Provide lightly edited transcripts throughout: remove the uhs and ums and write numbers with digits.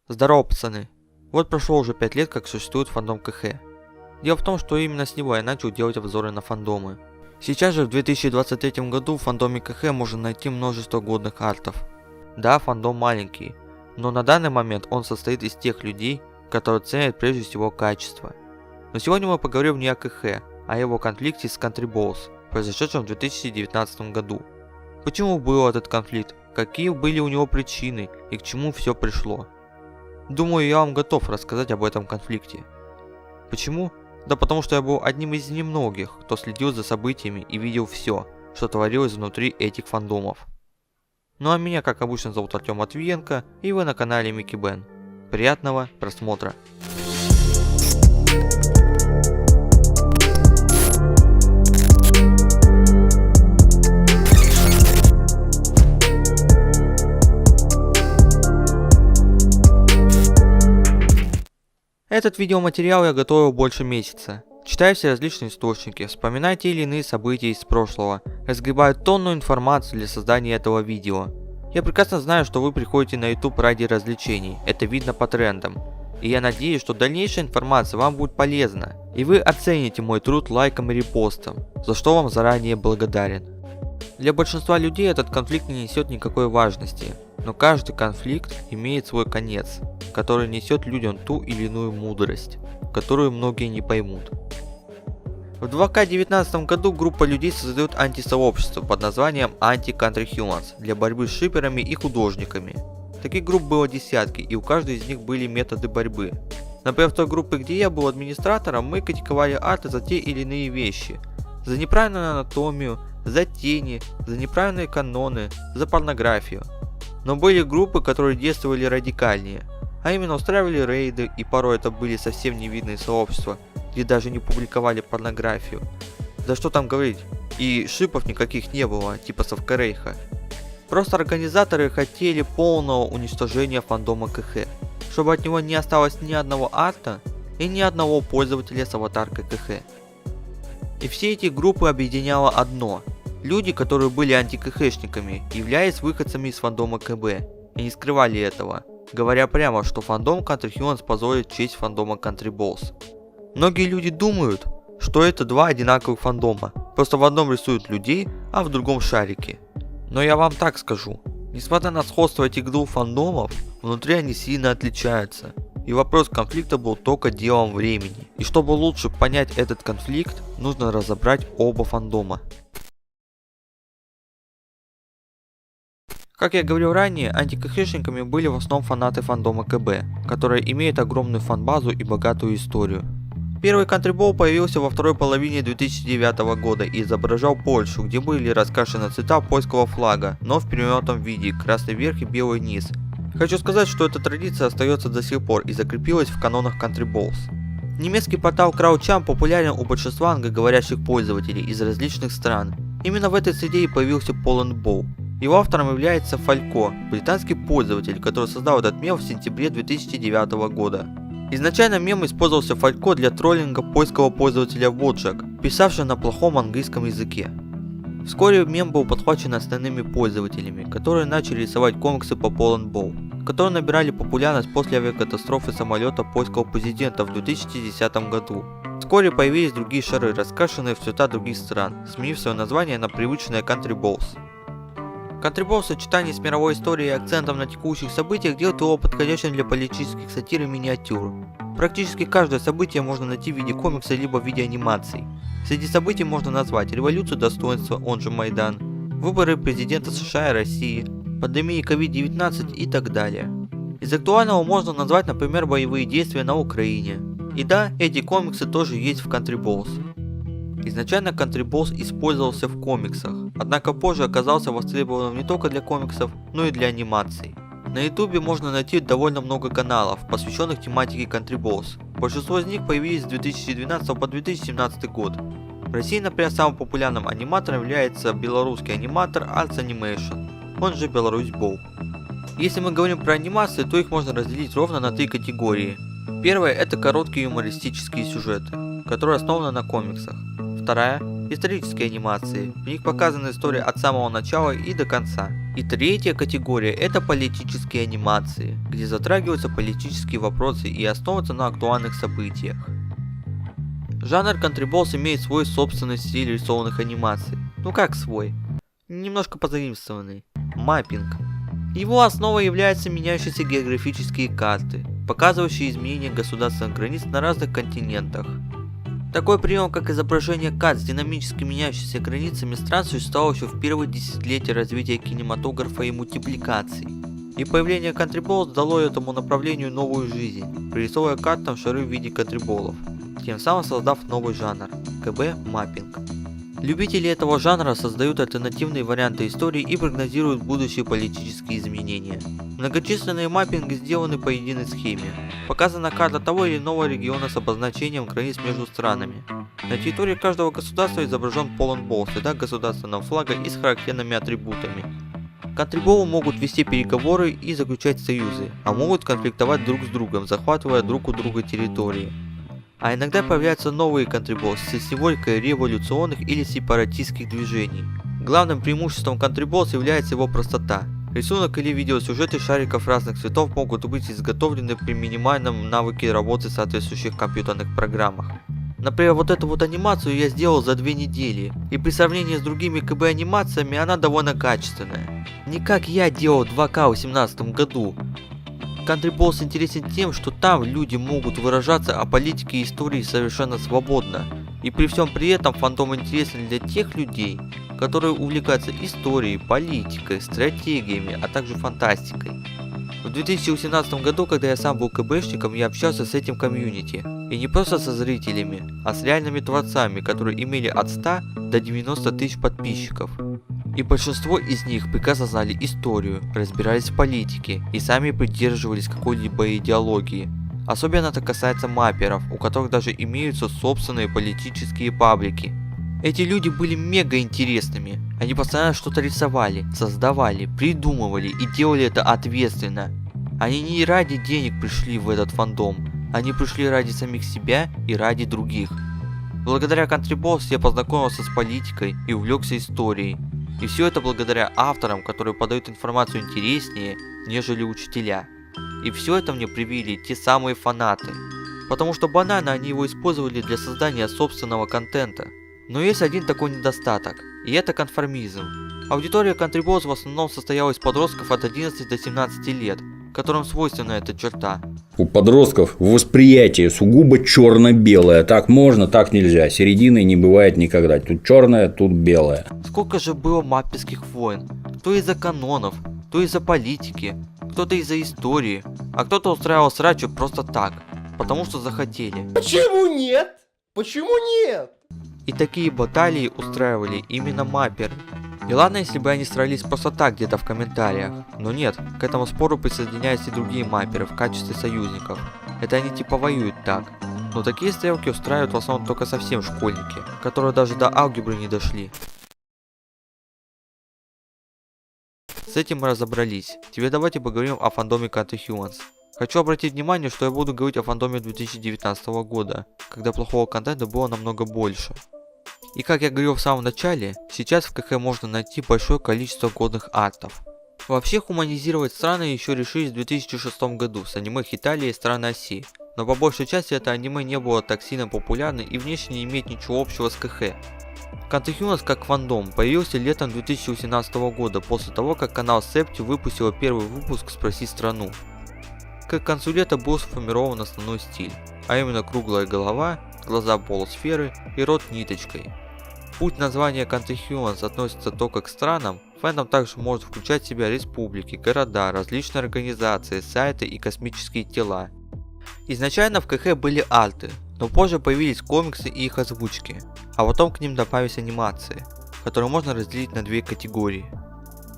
Здорово, пацаны. Вот прошло уже 5 лет, как существует фандом КХ. Дело в том, что именно с него я начал делать обзоры на фандомы. Сейчас же в 2023 году в фандоме КХ можно найти множество годных артов. Да, фандом маленький, но на данный момент он состоит из тех людей, которые ценят прежде всего качество. Но сегодня мы поговорим не о КХ, а о его конфликте с Country Balls, произошедшем в 2019 году. Почему был этот конфликт, какие были у него причины и к чему все пришло. Думаю, я вам готов рассказать об этом конфликте. Почему? Да потому что я был одним из немногих, кто следил за событиями и видел все, что творилось внутри этих фандомов. Ну а меня, как обычно, зовут Артем Матвиенко, и вы на канале Микки Бен. Приятного просмотра! Этот видеоматериал я готовил больше месяца. Читаю все различные источники, вспоминаю те или иные события из прошлого, разгребаю тонну информации для создания этого видео. Я прекрасно знаю, что вы приходите на YouTube ради развлечений, это видно по трендам. И я надеюсь, что дальнейшая информация вам будет полезна, и вы оцените мой труд лайком и репостом, за что вам заранее благодарен. Для большинства людей этот конфликт не несет никакой важности, но каждый конфликт имеет свой конец, который несет людям ту или иную мудрость, которую многие не поймут. В 2К19 году группа людей создает антисообщество под названием Anti-Country Humans для борьбы с шиперами и художниками. Таких групп было десятки, и у каждой из них были методы борьбы. Например, в той группе, где я был администратором, мы критиковали арты за те или иные вещи. За неправильную анатомию, за тени, за неправильные каноны, за порнографию. Но были группы, которые действовали радикальнее, а именно устраивали рейды, и порой это были совсем невидные сообщества, где даже не публиковали порнографию. Да что там говорить, и шипов никаких не было, типа Совка-Рейха. Просто организаторы хотели полного уничтожения фандома КХ, чтобы от него не осталось ни одного арта и ни одного пользователя с аватаркой КХ. И все эти группы объединяло одно. Люди, которые были антикхшниками, являлись выходцами из фандома КБ, и не скрывали этого, говоря прямо, что фандом Country Humans позорит честь фандома Country Balls. Многие люди думают, что это два одинаковых фандома, просто в одном рисуют людей, а в другом шарики. Но я вам так скажу, несмотря на сходство этих двух фандомов, внутри они сильно отличаются. И вопрос конфликта был только делом времени. И чтобы лучше понять этот конфликт, нужно разобрать оба фандома. Как я говорил ранее, антикхшниками были в основном фанаты фандома КБ, которая имеет огромную фанбазу и богатую историю. Первый Country Ball появился во второй половине 2009 года и изображал Польшу, где были раскрашены цвета польского флага, но в перевернутом виде, красный верх и белый низ. Хочу сказать, что эта традиция остается до сих пор и закрепилась в канонах Country Balls. Немецкий портал Krautchamp популярен у большинства англоговорящих пользователей из различных стран. Именно в этой среде и появился Poland Ball. Его автором является Фалько, британский пользователь, который создал этот мем в сентябре 2009 года. Изначально мем использовался Фалько для троллинга польского пользователя Wojak, писавшего на плохом английском языке. Вскоре мем был подхвачен остальными пользователями, которые начали рисовать комиксы по Poland Ball, которые набирали популярность после авиакатастрофы самолета польского президента в 2010 году. Вскоре появились другие шары, раскрашенные в цвета других стран, сменив свое название на привычное Country Balls. Country Ball в сочетании с мировой историей и акцентом на текущих событиях делает его подходящим для политических сатир и миниатюр. Практически каждое событие можно найти в виде комикса либо в виде анимаций. Среди событий можно назвать революцию достоинства, он же Майдан, выборы президента США и России, пандемии COVID-19 и так далее. Из актуального можно назвать, например, боевые действия на Украине. И да, эти комиксы тоже есть в Country Balls. Изначально Country Balls использовался в комиксах, однако позже оказался востребованным не только для комиксов, но и для анимаций. На YouTube можно найти довольно много каналов, посвященных тематике Country Balls. Большинство из них появились с 2012 по 2017 год. В России, например, самым популярным аниматором является белорусский аниматор Arts Animation, он же Беларусь Bow. Если мы говорим про анимации, то их можно разделить ровно на три категории. Первая — это короткие юмористические сюжеты, которые основаны на комиксах. Вторая – исторические анимации, в них показана история от самого начала и до конца. И третья категория — это политические анимации, где затрагиваются политические вопросы и основываются на актуальных событиях. Жанр Country Balls имеет свой собственный стиль рисованных анимаций. Ну как свой? Немножко позаимствованный. Маппинг. Его основой являются меняющиеся географические карты, показывающие изменения государственных границ на разных континентах. Такой прием, как изображение карт с динамически меняющимися границами стран, существовал еще в первые десятилетия развития кинематографа и мультипликаций. И появление Country Balls дало этому направлению новую жизнь, пририсовывая картам шары в виде кантриболов, тем самым создав новый жанр – КБ-маппинг. Любители этого жанра создают альтернативные варианты истории и прогнозируют будущие политические изменения. Многочисленные маппинги сделаны по единой схеме. Показана карта того или иного региона с обозначением границ между странами. На территории каждого государства изображен полон бол, ряд государственного флага и с характерными атрибутами. Кантриболы могут вести переговоры и заключать союзы, а могут конфликтовать друг с другом, захватывая друг у друга территории. А иногда появляются новые кантриболы с символикой революционных или сепаратистских движений. Главным преимуществом Country Balls является его простота. Рисунок или видеосюжеты шариков разных цветов могут быть изготовлены при минимальном навыке работы в соответствующих компьютерных программах. Например, вот эту вот анимацию я сделал за 2 недели, и при сравнении с другими КБ анимациями она довольно качественная. Не как я делал 2К в 2018 году. Country Balls интересен тем, что там люди могут выражаться о политике и истории совершенно свободно. И при всем при этом фандом интересен для тех людей, которые увлекаются историей, политикой, стратегиями, а также фантастикой. В 2018 году, когда я сам был КБшником, я общался с этим комьюнити. И не просто со зрителями, а с реальными творцами, которые имели от 100 до 90 тысяч подписчиков. И большинство из них прекрасно знали историю, разбирались в политике и сами придерживались какой-либо идеологии. Особенно это касается мапперов, у которых даже имеются собственные политические паблики. Эти люди были мега интересными. Они постоянно что-то рисовали, создавали, придумывали и делали это ответственно. Они не ради денег пришли в этот фандом, они пришли ради самих себя и ради других. Благодаря Country Balls я познакомился с политикой и увлекся историей. И все это благодаря авторам, которые подают информацию интереснее, нежели учителя. И все это мне привили те самые фанаты. Потому что банально они его использовали для создания собственного контента. Но есть один такой недостаток, и это конформизм. Аудитория Country Balls в основном состояла из подростков от 11 до 17 лет, которым свойственна эта черта. У подростков восприятие сугубо черно-белое. Так можно, так нельзя. Середины не бывает никогда. Тут черное, тут белое. Сколько же было мапперских войн? Кто из-за канонов, кто из-за политики, кто-то из-за истории, а кто-то устраивал срачу просто так, потому что захотели. Почему нет? Почему нет? И такие баталии устраивали именно мапперы. И ладно, если бы они срались просто так где-то в комментариях, но нет, к этому спору присоединяются и другие мапперы в качестве союзников. Это они типа воюют так. Но такие стрелки устраивают в основном только совсем школьники, которые даже до алгебры не дошли. С этим мы разобрались. Теперь давайте поговорим о фандоме Country Humans. Хочу обратить внимание, что я буду говорить о фандоме 2019 года, когда плохого контента было намного больше. И как я говорил в самом начале, сейчас в КХ можно найти большое количество годных артов. Вообще хуманизировать страны еще решились в 2006 году с аниме Хеталия и Страны Оси, но по большей части это аниме не было так сильно популярно и внешне не имеет ничего общего с КХ. Country Humans как фандом появился летом 2018 года после того, как канал Септи выпустил первый выпуск «Спроси страну». К концу лета был сформирован основной стиль, а именно круглая голова, глаза полусферы и рот ниточкой. Путь названия Country Humans относится только к странам, фэндом также может включать в себя республики, города, различные организации, сайты и космические тела. Изначально в КХ были арты, но позже появились комиксы и их озвучки, а потом к ним добавились анимации, которые можно разделить на две категории.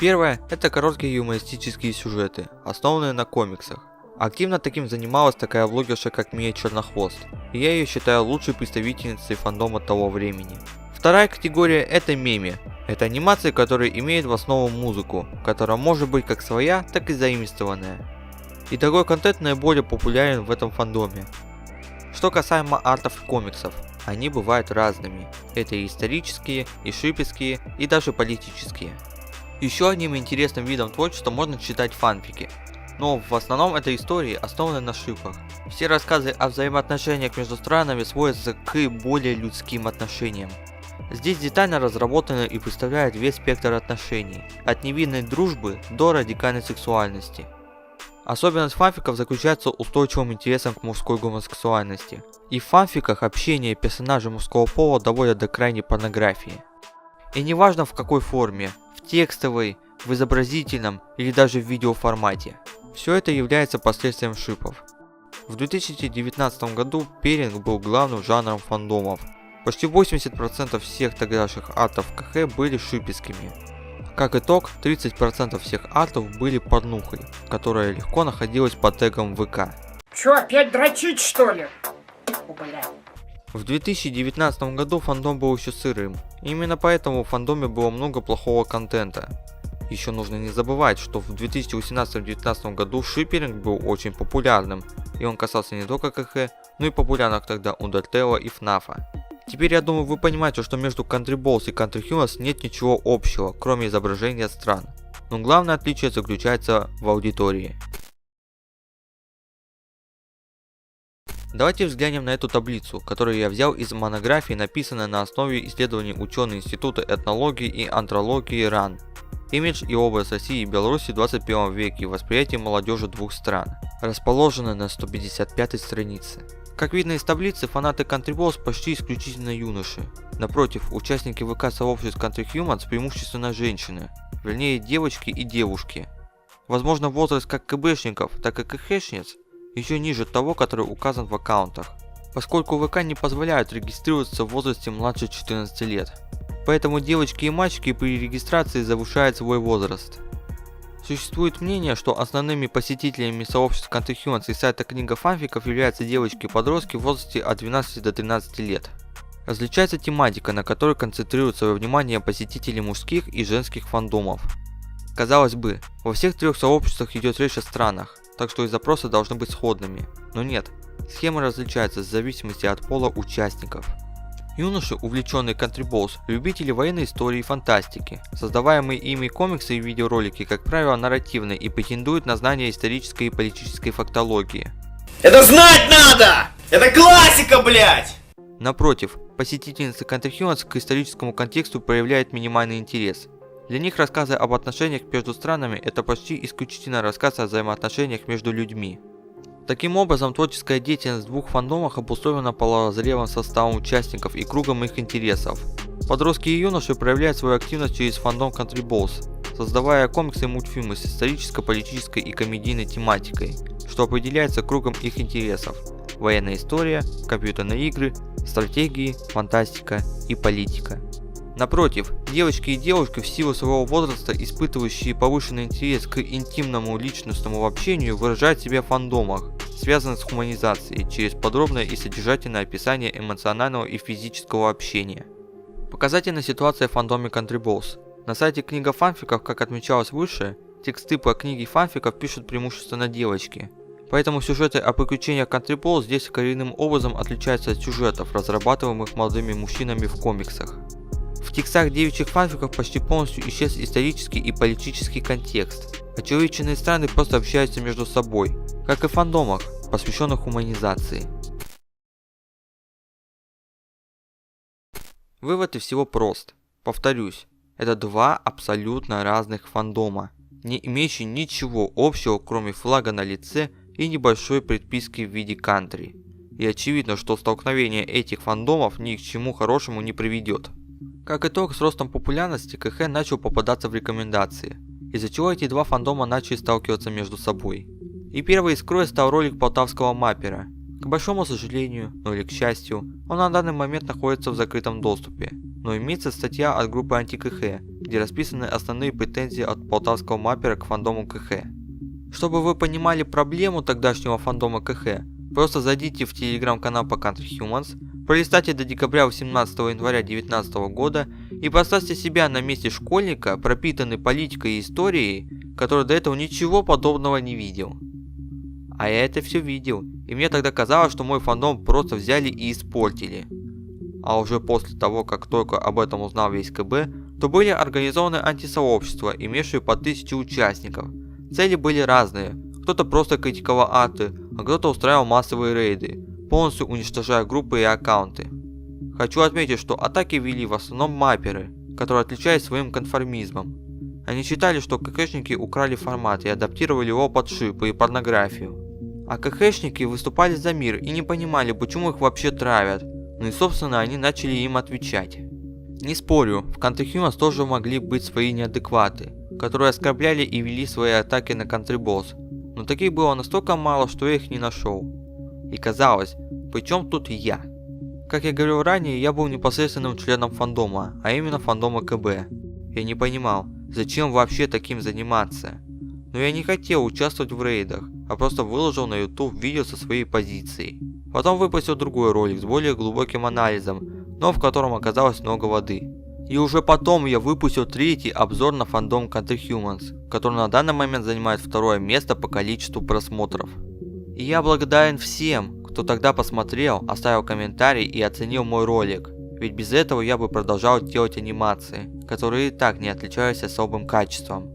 Первая – это короткие юмористические сюжеты, основанные на комиксах. Активно таким занималась такая блогерша, как Мия Чернохвост, и я ее считаю лучшей представительницей фандома того времени. Вторая категория – это меми. Это анимации, которые имеют в основу музыку, которая может быть как своя, так и заимствованная. И такой контент наиболее популярен в этом фандоме. Что касаемо артов и комиксов, они бывают разными. Это и исторические, и шиперские, и даже политические. Еще одним интересным видом творчества можно считать фанфики. Но в основном это истории, основанные на шипах. Все рассказы о взаимоотношениях между странами сводятся к более людским отношениям. Здесь детально разработаны и представляют весь спектр отношений, от невинной дружбы до радикальной сексуальности. Особенность фанфиков заключается в устойчивом интересе к мужской гомосексуальности. И в фанфиках общение персонажей мужского пола доводят до крайней порнографии. И неважно в какой форме, в текстовой, в изобразительном или даже в видеоформате. Все это является последствием шипов. В 2019 году пэринг был главным жанром фандомов. Почти 80% всех тогдашних артов КХ были шипискими. Как итог, 30% всех артов были порнухой, которая легко находилась под тегом ВК. Чё, опять дрочить, что ли? Бля. В 2019 году фандом был еще сырым. Именно поэтому в фандоме было много плохого контента. Еще нужно не забывать, что в 2018-2019 году шиперинг был очень популярным, и он касался не только КХ, но и популярных тогда Undertale и FNAF. Теперь я думаю, вы понимаете, что между Country Balls и Country Humans нет ничего общего, кроме изображения стран. Но главное отличие заключается в аудитории. Давайте взглянем на эту таблицу, которую я взял из монографии, написанной на основе исследований ученых Института этнологии и антрологии РАН. Имидж и образ России и Беларуси в 21 веке и восприятие молодежи двух стран, расположены на 155 странице. Как видно из таблицы, фанаты Country Balls почти исключительно юноши. Напротив, участники ВК-сообществ Country Humans преимущественно женщины, вернее девочки и девушки. Возможно, возраст как КБшников, так и КХшниц еще ниже того, который указан в аккаунтах, поскольку ВК не позволяют регистрироваться в возрасте младше 14 лет. Поэтому девочки и мальчики при регистрации завышают свой возраст. Существует мнение, что основными посетителями сообществ Country Humans и сайта Книга фанфиков являются девочки и подростки в возрасте от 12 до 13 лет. Различается тематика, на которой концентрирует свое внимание посетители мужских и женских фандомов. Казалось бы, во всех трех сообществах идет речь о странах, так что и запросы должны быть сходными. Но нет, схемы различаются в зависимости от пола участников. Юноши, увлеченные Country Balls, любители военной истории и фантастики. Создаваемые ими комиксы и видеоролики, как правило, нарративны и претендуют на знания исторической и политической фактологии. Это знать надо! Это классика, блядь! Напротив, посетительницы Country Humans к историческому контексту проявляют минимальный интерес. Для них рассказы об отношениях между странами – это почти исключительно рассказ о взаимоотношениях между людьми. Таким образом, творческая деятельность в двух фандомах обусловлена полозрелым составом участников и кругом их интересов. Подростки и юноши проявляют свою активность через фандом Country Balls, создавая комиксы и мультфильмы с историческо-политической и комедийной тематикой, что определяется кругом их интересов: военная история, компьютерные игры, стратегии, фантастика и политика. Напротив, девочки и девушки в силу своего возраста, испытывающие повышенный интерес к интимному личностному общению, выражают себя в фандомах, связанных с хуманизацией, через подробное и содержательное описание эмоционального и физического общения. Показательная ситуация в фандоме Country Balls. На сайте Книга фанфиков, как отмечалось выше, тексты по книге фанфиков пишут преимущественно девочки. Поэтому сюжеты о приключениях Country Balls здесь коренным образом отличаются от сюжетов, разрабатываемых молодыми мужчинами в комиксах. В текстах девичьих фанфиков почти полностью исчез исторический и политический контекст. Очеловеченные страны просто общаются между собой, как и в фандомах, посвященных хуманизации. Вывод из всего прост. Повторюсь, это два абсолютно разных фандома, не имеющие ничего общего, кроме флага на лице и небольшой предписки в виде кантри. И очевидно, что столкновение этих фандомов ни к чему хорошему не приведет. Как итог, с ростом популярности КХ начал попадаться в рекомендации, из-за чего эти два фандома начали сталкиваться между собой. И первой искрой стал ролик полтавского маппера. К большому сожалению, ну или к счастью, он на данный момент находится в закрытом доступе, но имеется статья от группы АнтиКХ, где расписаны основные претензии от полтавского маппера к фандому КХ. Чтобы вы понимали проблему тогдашнего фандома КХ, просто зайдите в телеграм-канал по Country Humans, пролистайте до декабря 18 января 2019 года и поставьте себя на месте школьника, пропитанный политикой и историей, который до этого ничего подобного не видел. А я это все видел, и мне тогда казалось, что мой фандом просто взяли и испортили. А уже после того, как только об этом узнал весь КБ, то были организованы антисообщества, имевшие по 1000 участников. Цели были разные. Кто-то просто критиковал арты, а кто-то устраивал массовые рейды, полностью уничтожая группы и аккаунты. Хочу отметить, что атаки вели в основном мапперы, которые отличались своим конформизмом. Они считали, что КХшники украли формат и адаптировали его под шипы и порнографию. А КХшники выступали за мир и не понимали, почему их вообще травят. Ну и собственно они начали им отвечать. Не спорю, в Country Humans тоже могли быть свои неадекваты, которые оскорбляли и вели свои атаки на Country Boss. Но таких было настолько мало, что я их не нашел. И казалось, причем тут я? Как я говорил ранее, я был непосредственным членом фандома, а именно фандома КБ. Я не понимал, зачем вообще таким заниматься. Но я не хотел участвовать в рейдах, а просто выложил на YouTube видео со своей позицией. Потом выпустил другой ролик с более глубоким анализом, но в котором оказалось много воды. И уже потом я выпустил 3-й обзор на фандом Country Humans, который на данный момент занимает 2-е место по количеству просмотров. И я благодарен всем, кто тогда посмотрел, оставил комментарий и оценил мой ролик. Ведь без этого я бы продолжал делать анимации, которые и так не отличались особым качеством.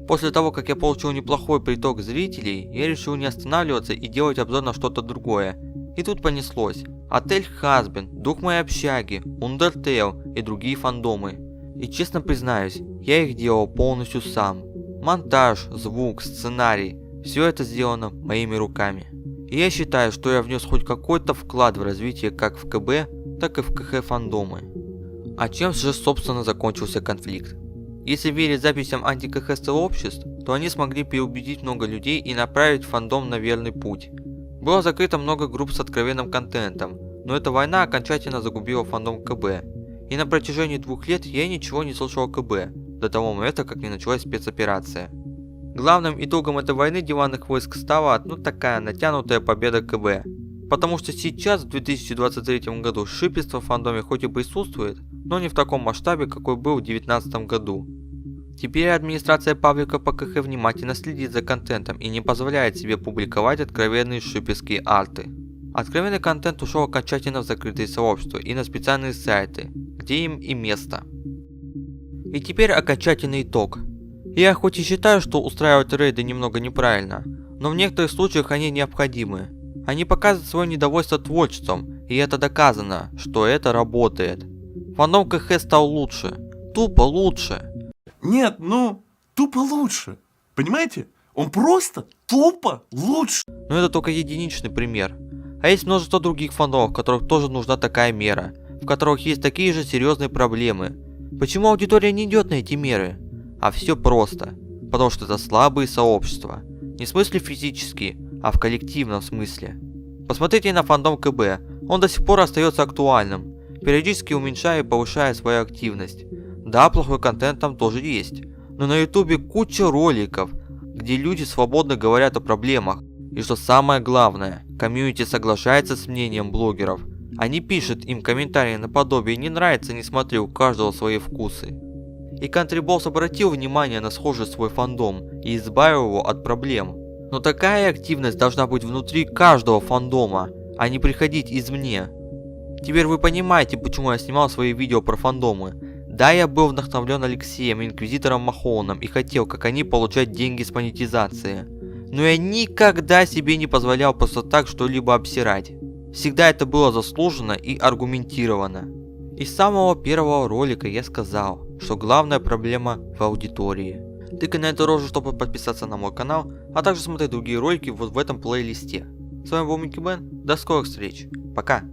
После того, как я получил неплохой приток зрителей, я решил не останавливаться и делать обзор на что-то другое. И тут понеслось. Отель Хазбин, Дух моей общаги, Undertale и другие фандомы. И честно признаюсь, я их делал полностью сам. Монтаж, звук, сценарий, все это сделано моими руками. И я считаю, что я внес хоть какой-то вклад в развитие как в КБ, так и в КХ фандомы. А чем же собственно закончился конфликт? Если верить записям анти-КХ сообществ, то они смогли переубедить много людей и направить фандом на верный путь. Было закрыто много групп с откровенным контентом, но эта война окончательно загубила фандом КБ. И на протяжении 2 лет я ничего не слышал о КБ, до того момента как не началась спецоперация. Главным итогом этой войны диванных войск стала такая натянутая победа КБ. Потому что сейчас, в 2023 году, шиперство в фандоме хоть и присутствует, но не в таком масштабе, какой был в 2019 году. Теперь администрация паблика по КХ внимательно следит за контентом и не позволяет себе публиковать откровенные шиперские арты. Откровенный контент ушел окончательно в закрытые сообщества и на специальные сайты, где им и место. И теперь окончательный итог. Я хоть и считаю, что устраивать рейды немного неправильно, но в некоторых случаях они необходимы. Они показывают свое недовольство творчеством, и это доказано, что это работает. Фандом КХ стал лучше. Тупо лучше. Нет, тупо лучше. Понимаете? Он просто тупо лучше. Но это только единичный пример. А есть множество других фандомов, в которых тоже нужна такая мера, в которых есть такие же серьезные проблемы. Почему аудитория не идет на эти меры? А все просто. Потому что это слабые сообщества. Не в смысле физически, а в коллективном смысле. Посмотрите на фандом КБ. Он до сих пор остается актуальным, периодически уменьшая и повышая свою активность. Да, плохой контент там тоже есть. Но на ютубе куча роликов, где люди свободно говорят о проблемах. И что самое главное, комьюнити соглашается с мнением блогеров. Они пишут им комментарии наподобие «не нравится, не смотри, у каждого свои вкусы». И Country Boss обратил внимание на схожий свой фандом и избавил его от проблем. Но такая активность должна быть внутри каждого фандома, а не приходить извне. Теперь вы понимаете, почему я снимал свои видео про фандомы. Да, я был вдохновлен Алексеем, Инквизитором Махоуном и хотел, как они, получать деньги с монетизации. Но я никогда себе не позволял просто так что-либо обсирать. Всегда это было заслуженно и аргументировано. Из самого первого ролика я сказал, что главная проблема в аудитории. Тыкай на эту рожу, чтобы подписаться на мой канал, а также смотреть другие ролики вот в этом плейлисте. С вами был Микки Бен, до скорых встреч, пока!